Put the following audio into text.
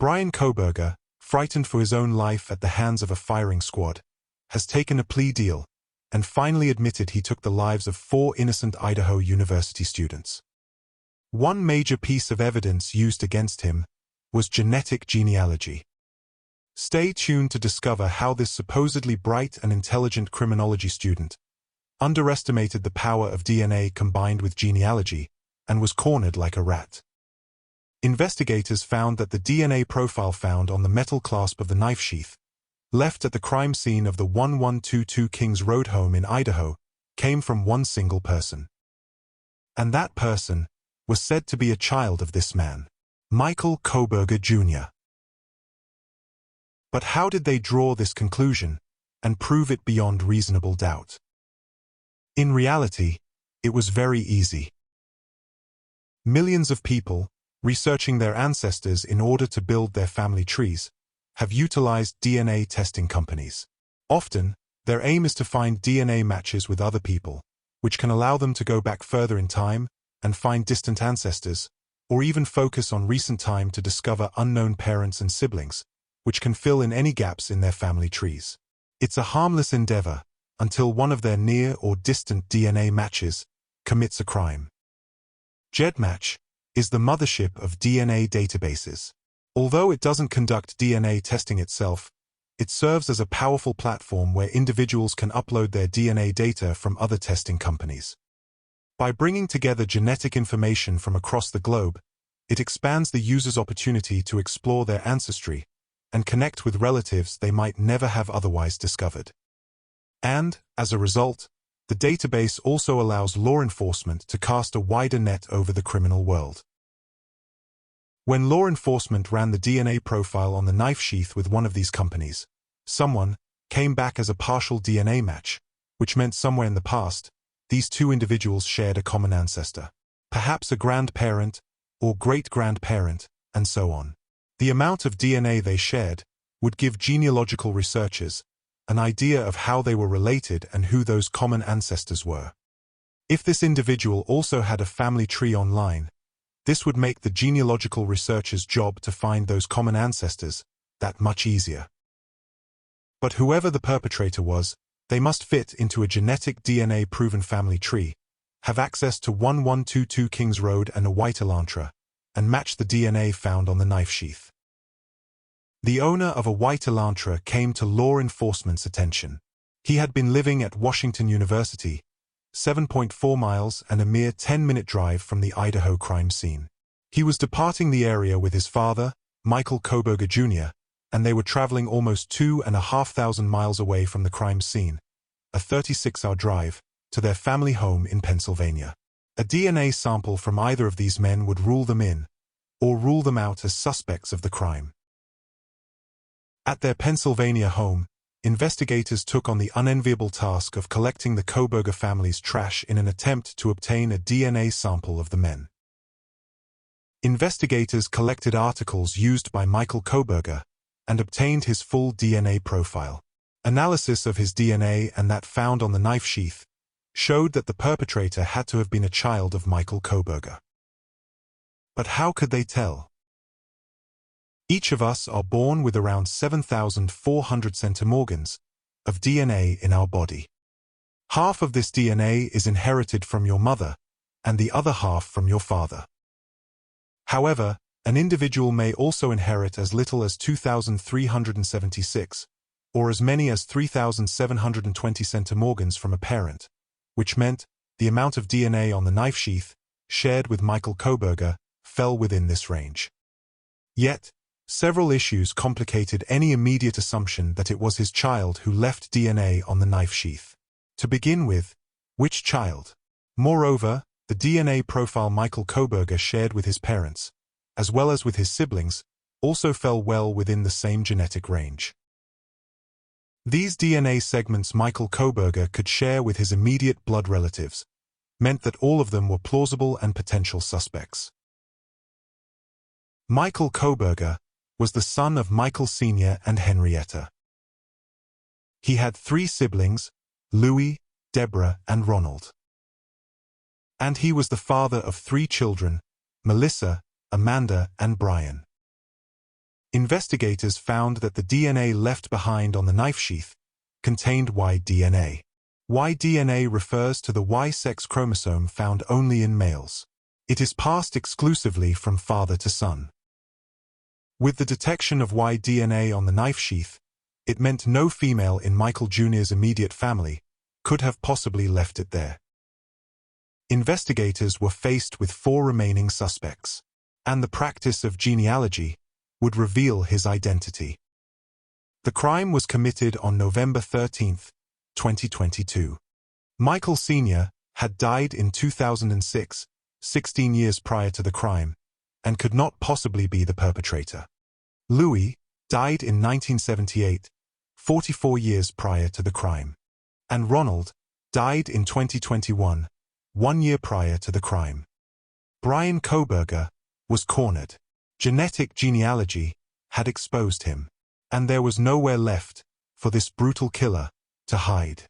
Bryan Kohberger, frightened for his own life at the hands of a firing squad, has taken a plea deal and finally admitted he took the lives of 4 innocent Idaho University students. One major piece of evidence used against him was genetic genealogy. Stay tuned to discover how this supposedly bright and intelligent criminology student underestimated the power of DNA combined with genealogy and was cornered like a rat. Investigators found that the DNA profile found on the metal clasp of the knife sheath, left at the crime scene of the 1122 Kings Road home in Idaho, came from one single person. And that person was said to be a child of this man, Michael Kohberger Jr. But how did they draw this conclusion and prove it beyond reasonable doubt? In reality, it was very easy. Millions of people, researching their ancestors in order to build their family trees, have utilized DNA testing companies. Often, their aim is to find DNA matches with other people, which can allow them to go back further in time and find distant ancestors, or even focus on recent time to discover unknown parents and siblings, which can fill in any gaps in their family trees. It's a harmless endeavor until one of their near or distant DNA matches commits a crime. GEDmatch is the mothership of DNA databases. Although it doesn't conduct DNA testing itself, it serves as a powerful platform where individuals can upload their DNA data from other testing companies. By bringing together genetic information from across the globe, it expands the user's opportunity to explore their ancestry and connect with relatives they might never have otherwise discovered. And, as a result, the database also allows law enforcement to cast a wider net over the criminal world. When law enforcement ran the DNA profile on the knife sheath with one of these companies, someone came back as a partial DNA match, which meant somewhere in the past, these two individuals shared a common ancestor, perhaps a grandparent or great-grandparent, and so on. The amount of DNA they shared would give genealogical researchers an idea of how they were related and who those common ancestors were. If this individual also had a family tree online, this would make the genealogical researcher's job to find those common ancestors that much easier. But whoever the perpetrator was, they must fit into a genetic DNA-proven family tree, have access to 1122 Kings Road and a white Elantra, and match the DNA found on the knife sheath. The owner of a white Elantra came to law enforcement's attention. He had been living at Washington University, 7.4 miles and a mere 10-minute drive from the Idaho crime scene. He was departing the area with his father, Michael Kohberger Jr., and they were traveling almost 2,500 miles away from the crime scene, a 36-hour drive, to their family home in Pennsylvania. A DNA sample from either of these men would rule them in, or rule them out as suspects of the crime. At their Pennsylvania home, investigators took on the unenviable task of collecting the Kohberger family's trash in an attempt to obtain a DNA sample of the men. Investigators collected articles used by Michael Kohberger and obtained his full DNA profile. Analysis of his DNA and that found on the knife sheath showed that the perpetrator had to have been a child of Michael Kohberger. But how could they tell? Each of us are born with around 7,400 centimorgans of DNA in our body. Half of this DNA is inherited from your mother, and the other half from your father. However, an individual may also inherit as little as 2,376, or as many as 3,720 centimorgans from a parent, which meant the amount of DNA on the knife sheath, shared with Michael Kohberger, fell within this range. Yet, several issues complicated any immediate assumption that it was his child who left DNA on the knife sheath. To begin with, which child? Moreover, the DNA profile Michael Kohberger shared with his parents, as well as with his siblings, also fell well within the same genetic range. These DNA segments Michael Kohberger could share with his immediate blood relatives meant that all of them were plausible and potential suspects. Michael Kohberger was the son of Michael Sr. and Henrietta. He had 3 siblings, Louis, Deborah, and Ronald. And he was the father of 3 children, Melissa, Amanda, and Brian. Investigators found that the DNA left behind on the knife sheath contained Y DNA. Y DNA refers to the Y sex chromosome found only in males. It is passed exclusively from father to son. With the detection of Y DNA on the knife sheath, it meant no female in Michael Jr.'s immediate family could have possibly left it there. Investigators were faced with 4 remaining suspects, and the practice of genealogy would reveal his identity. The crime was committed on November 13, 2022. Michael Sr. had died in 2006, 16 years prior to the crime, and could not possibly be the perpetrator. Louis died in 1978, 44 years prior to the crime. And Ronald died in 2021, 1 year prior to the crime. Bryan Kohberger was cornered. Genetic genealogy had exposed him, and there was nowhere left for this brutal killer to hide.